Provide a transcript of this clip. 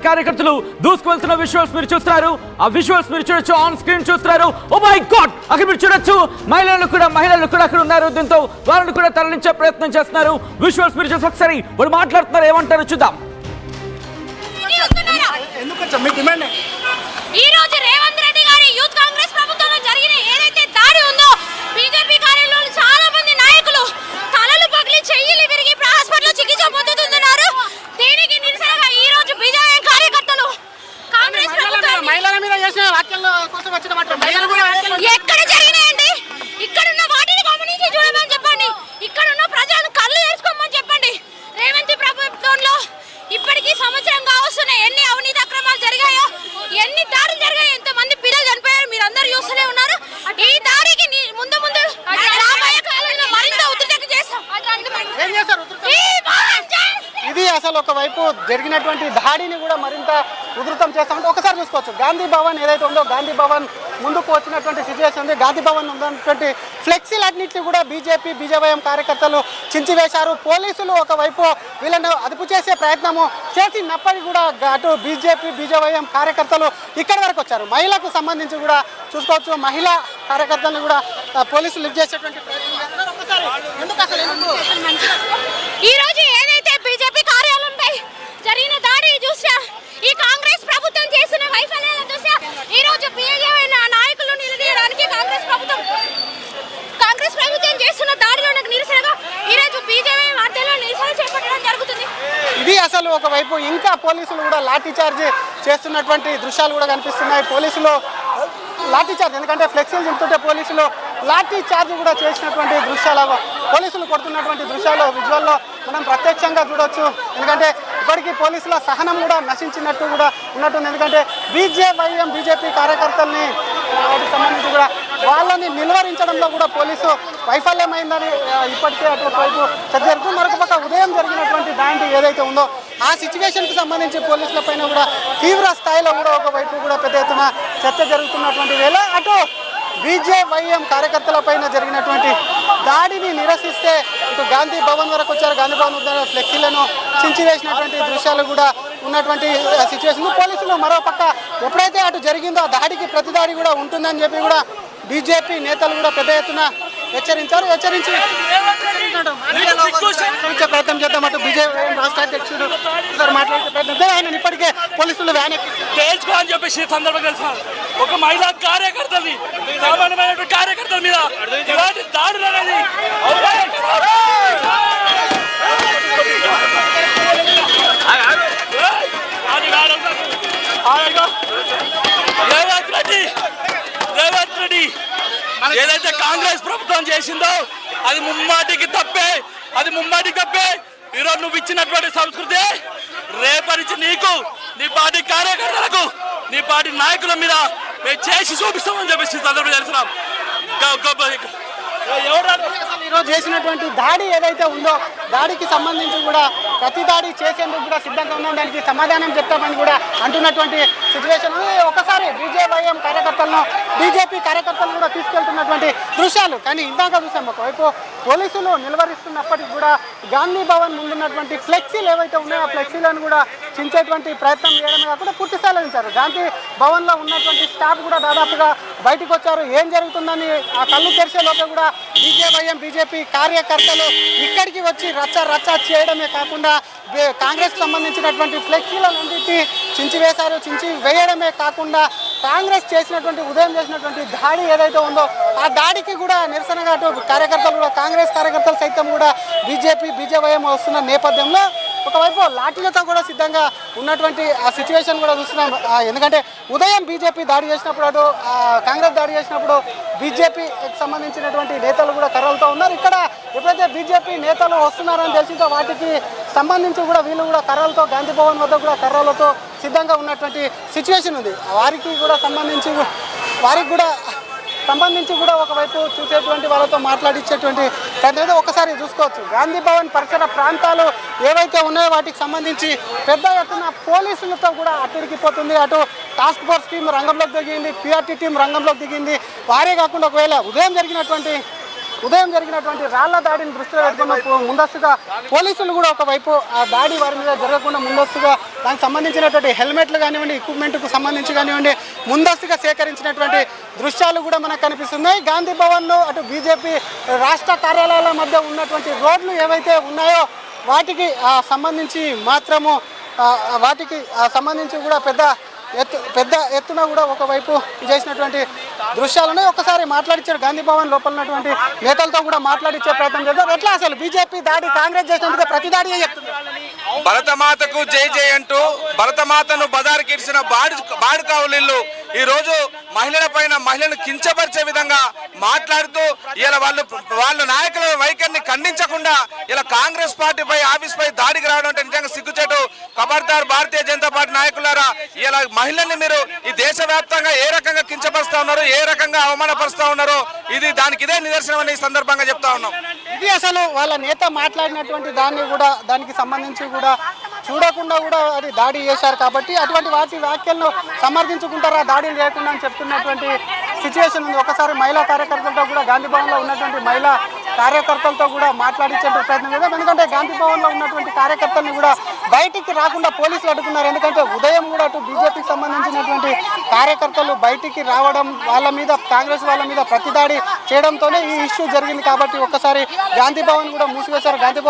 కార్యకర్తలు దూసుకువెళ్తున్న విజువల్స్ మీరు చూస్తున్నారు. ఆ విజువల్స్ మీరు చూడొచ్చు, ఆన్ స్క్రీన్ చూస్తున్నారు. ఓ మై గాడ్, అక్కడ మీరు చూడొచ్చు మహిళలు కూడా అక్కడ ఉన్నారు. దీంతో వాళ్ళని కూడా తరలించే ప్రయత్నం చేస్తున్నారు. విజువల్స్ మీరు చూసి ఒకసారి వాళ్ళు మాట్లాడుతున్నారు, ఏమంటారు చూద్దాం. ఈ రోజు రేవంత్ రెడ్డి గారి యూత్ కాంగ్రెస్ ప్రభుత్వంలో జరిగిన ఏదైతే దాడి ఉందో, బీజేపీ కార్యాలయంలో చాలా మంది నాయకులు తలలు పగిలి చెయ్యిలు విరిగి హాస్పిటల్లో చికిత్స పొందుతున్నారు. దీనికి నిరసనగా ఈ రోజు బీజేపీ కార్యకర్తలు కాంగ్రెస్ ప్రభుత్వం మహిళల మీద చేసిన వ్యాఖ్యల కోసం వచ్చిన ఎక్కడ జరిగినాయండి? ఇక్కడున్న వాటిని గమనించి చూడమని చెప్పండి. ఇక్కడున్న ప్రజలను కళ్ళు వేసుకోమని చెప్పండి. రేవంత్ ప్రభుత్వంలో ఇప్పటికీ సంవత్సరం కావస్తున్నాయి. ఎన్ని అవినీతి అక్రమాలు జరిగాయో, ఎన్ని దాడులు జరిగాయో, ఎంతమంది పిల్లలు చనిపోయారు మీరు అందరూ చూస్తూనే ఉన్నారు. ఈ దాడికి ముందు రాబోయే కాలంలో మరింత ఉధృతం చేస్తాం. ఇది అసలు ఒకవైపు జరిగినటువంటి దాడిని కూడా మరింత ఉధృతం చేస్తామంటే ఒకసారి చూసుకోవచ్చు. గాంధీ భవన్ ఏదైతే ఉందో, గాంధీ భవన్ ముందుకు వచ్చినటువంటి సిచ్యువేషన్ ఉంది. గాంధీ భవన్ ఉన్నటువంటి ఫ్లెక్సీలన్నింటినీ కూడా బీజేవైఎం కార్యకర్తలు చించివేశారు. పోలీసులు ఒకవైపు వీళ్ళను అదుపు చేసే ప్రయత్నము చేసినప్పటికీ కూడా అటు బీజేవైఎం కార్యకర్తలు ఇక్కడి వరకు వచ్చారు. మహిళకు సంబంధించి కూడా చూసుకోవచ్చు. మహిళా కార్యకర్తలను కూడా పోలీసులు లిఫ్ట్ చేసేటువంటి ప్రయత్నం చేస్తున్నారు. ఈ రోజు ఏదైతే బీజేపీ కార్యాలయంపై జరిగిన దాడి చూసా, ఈ కాంగ్రెస్ ప్రభుత్వం చేసిన వైఫల్యాలను చూసా, ఈ రోజు బీజేపీ నాయకులు నిలదీయడానికి కాంగ్రెస్ ప్రభుత్వం చేస్తున్న దాడిలో నిరసనగా ఈ రోజు బీజేపీ వార్తల్లో నిరసన చేపట్టడం జరుగుతుంది. ఇది అసలు ఒకవైపు ఇంకా పోలీసులు కూడా లాఠీ చార్జ్ చేస్తున్నటువంటి దృశ్యాలు కూడా కనిపిస్తున్నాయి. పోలీసులు లాఠీ చార్జ్, ఎందుకంటే ఫ్లెక్సీలు చింపుతుంటే పోలీసులు లాఠీ చార్జ్ కూడా చేసినటువంటి దృశ్యాలు, పోలీసులు కొడుతున్నటువంటి దృశ్యాలు విజువల్లో మనం ప్రత్యక్షంగా చూడవచ్చు. ఎందుకంటే ఇప్పటికీ పోలీసుల సహనం కూడా నశించినట్టు కూడా ఉన్నట్టుంది. ఎందుకంటే బీజేపీ కార్యకర్తల్ని సంబంధించి కూడా వాళ్ళని నిలువరించడంలో కూడా పోలీసు వైఫల్యమైందని ఇప్పటికే అటువైపు చర్చ జరుగుతుంది. మరొక పక్క ఉదయం జరిగినటువంటి దాడి ఏదైతే ఉందో ఆ సిచ్యువేషన్కి సంబంధించి పోలీసుల పైన కూడా తీవ్ర స్థాయిలో కూడా ఒకవైపు కూడా పెద్ద ఎత్తున చర్చ జరుగుతున్నటువంటి వేళ అటు బీజేవైఎం కార్యకర్తల పైన జరిగినటువంటి దాడిని నిరసిస్తే ఇటు గాంధీ భవన్ వరకు వచ్చారు. గాంధీ భవన్ వద్ద ఫ్లెక్సీలను చించివేసినటువంటి దృశ్యాలు కూడా ఉన్నటువంటి సిచ్యువేషన్. పోలీసులు మరో పక్క ఎప్పుడైతే అటు జరిగిందో ఆ దాడికి ప్రతి దాడి కూడా ఉంటుందని చెప్పి కూడా బీజేపీ నేతలు కూడా పెద్ద ఎత్తున హెచ్చరించి ప్రయత్నం చేద్దాం. అటు బీజేపీ రాష్ట్ర అధ్యక్షుడు సార్ మాట్లాడే ప్రయత్నం ఆయన ఇప్పటికే పోలీసులు వ్యాన్ తేల్చుకో అని చెప్పేసి సందర్భంగా తెలుసు. ఒక మహిళా కార్యకర్తల్ని, సామాన్యమైన కార్యకర్తల మీద ఇలాంటి దాడులు అనేది రేవంత్ రెడ్డి ఏదైతే కాంగ్రెస్ ప్రభుత్వం చేసిందో అది ముమ్మాటికి తప్పే. ఈరోజు నువ్వు ఇచ్చినటువంటి సంస్కృతి రేపటి నీకు, నీ పార్టీ కార్యకర్తలకు, నీ పార్టీ నాయకుల మీద మేము చేసి చూపిస్తామని చెప్పేసి సందర్భంగా తెలుస్తున్నాం. ఈరోజు చేసినటువంటి దాడి ఏదైతే ఉందో దాడికి సంబంధించి కూడా ప్రతి దాడి చేసేందుకు కూడా సిద్ధంగా ఉన్నాం, దానికి సమాధానం చెప్తామని కూడా అంటున్నటువంటి సిచ్యువేషన్ ఉంది. ఒకసారి బీజేవైఎం బీజేపీ కార్యకర్తలు కూడా తీసుకెళ్తున్నటువంటి దృశ్యాలు. కానీ ఇందాక చూసాం, ఒకవైపు పోలీసులు నిలువరిస్తున్నప్పటికీ కూడా గాంధీ భవన్ ముందున్నటువంటి ఫ్లెక్సీలు ఏవైతే ఉన్నాయో ఆ ఫ్లెక్సీలను కూడా చించేటువంటి ప్రయత్నం చేయడమే కాకుండా పూర్తి స్థాయిలో ఉంచారు. గాంధీ భవన్లో ఉన్నటువంటి స్టాఫ్ కూడా దాదాపుగా బయటకు వచ్చారు. ఏం జరుగుతుందని ఆ కళ్ళు తెరిచే లోపల కూడా బీజేపీ కార్యకర్తలు ఇక్కడికి వచ్చి రచ్చ చేయడమే కాకుండా కాంగ్రెస్ సంబంధించినటువంటి ఫ్లెక్సీలన్నింటినీ చించి వేయడమే కాకుండా కాంగ్రెస్ ఉదయం చేసినటువంటి దాడి ఏదైతే ఉందో ఆ దాడికి కూడా నిరసనగా అటు కార్యకర్తలు కూడా, కాంగ్రెస్ కార్యకర్తలు సైతం కూడా బీజేవైఎం వస్తున్న నేపథ్యంలో ఒకవైపు లాఠీలతో కూడా సిద్ధంగా ఉన్నటువంటి ఆ సిచ్యువేషన్ కూడా చూస్తున్నాం. ఎందుకంటే ఉదయం బీజేపీ దాడి చేసినప్పుడు, అటు కాంగ్రెస్ దాడి చేసినప్పుడు బీజేపీకి సంబంధించినటువంటి నేతలు కూడా కర్రలతో ఉన్నారు. ఇక్కడ ఎప్పుడైతే బీజేపీ నేతలు వస్తున్నారని తెలిసిందో వాటికి సంబంధించి కూడా వీళ్ళు కూడా కర్రలతో, గాంధీ భవన్ వద్ద కూడా కర్రలతో సిద్ధంగా ఉన్నటువంటి సిచ్యువేషన్ ఉంది. వారికి కూడా సంబంధించి కూడా ఒకవైపు చూసేటువంటి వాళ్ళతో మాట్లాడించేటువంటి ప్రయత్నం ఒకసారి చూసుకోవచ్చు. గాంధీ భవన్ పరిసర ప్రాంతాలు ఏవైతే ఉన్నాయో వాటికి సంబంధించి పెద్ద ఎత్తున పోలీసులతో కూడా అట్టుడికిపోతుంది. అటు టాస్క్ ఫోర్స్ టీం రంగంలోకి దిగింది, పిఆర్టీ టీం రంగంలోకి దిగింది. వారే కాకుండా ఒకవేళ ఉదయం జరిగినటువంటి ఉదయం జరిగినటువంటి రాళ్ల దాడిని దృష్టిలో పెట్టుకున్న ముందస్తుగా పోలీసులు కూడా ఒకవైపు ఆ దాడి వారి మీద జరగకుండా ముందస్తుగా దానికి సంబంధించినటువంటి హెల్మెట్లు కానివ్వండి, ఎక్విప్మెంట్కు సంబంధించి కానివ్వండి ముందస్తుగా సేకరించినటువంటి దృశ్యాలు కూడా మనకు కనిపిస్తున్నాయి. గాంధీ భవన్లో అటు బీజేపీ రాష్ట్ర కార్యాలయాల మధ్య ఉన్నటువంటి రోడ్లు ఏవైతే ఉన్నాయో వాటికి సంబంధించి మాత్రము కూడా పెద్ద ఎత్తున కూడా ఒకవైపు చేసినటువంటి దృశ్యాలను ఒకసారి మాట్లాడించారు. గాంధీ భవన్ లోపల ఉన్నటువంటి నేతలతో కూడా మాట్లాడించే ప్రయత్నం చేద్దాం. ఎట్లా అసలు బీజేపీ దాడి కాంగ్రెస్ చేసినందుకు ప్రతి దాడి చెప్తుంది. భరతమాతకు జై జై అంటూ భరతమాతను బదారికిడిచిన బాడుకావులిల్లు ఈ రోజు మహిళలను కించపరిచే విధంగా మాట్లాడుతూ ఇలా వాళ్ళ నాయకుల వైఖరిని ఖండించకుండా ఇలా కాంగ్రెస్ పార్టీపై ఆఫీస్ పై దాడికి రావడం అంటే నిజంగా సిగ్గుచేటు. ఖబర్దార్ భారతీయ జనతా పార్టీ నాయకులారా, ఇలా మహిళల్ని మీరు ఈ దేశవ్యాప్తంగా ఏ రకంగా కించపరుస్తా ఉన్నారో, ఏ రకంగా అవమానపరుస్తా ఉన్నారో దానికి ఇదే నిదర్శనం అని ఈ సందర్భంగా చెప్తా ఉన్నాం. ఇది అసలు వాళ్ళ నేత మాట్లాడినటువంటి దానికి సంబంధించి కూడా చూడకుండా కూడా అది దాడి చేశారు కాబట్టి అటువంటి వ్యాఖ్యలను సమర్థించుకుంటారా దాడులు చేయకుండా అని చెప్తున్నటువంటి సిచ్యువేషన్ ఉంది. ఒకసారి మహిళా కార్యకర్తలతో కూడా గాంధీ భవన్లో ఉన్నటువంటి మహిళా కార్యకర్తలతో కూడా మాట్లాడించే ప్రయత్నం చేద్దాం. ఎందుకంటే గాంధీ భవన్లో ఉన్నటువంటి కార్యకర్తల్ని కూడా బయటికి రాకుండా పోలీసులు అడ్డుకున్నారు. ఎందుకంటే ఉదయం కూడా అటు బీజేపీకి సంబంధించినటువంటి కార్యకర్తలు బయటికి రావడం, కాంగ్రెస్ వాళ్ళ మీద ప్రతిదాడి చేయడంతోనే ఈ ఇష్యూ జరిగింది. కాబట్టి ఒక్కసారి గాంధీ భవన్ కూడా మూసివేశారు. గాంధీ భవన్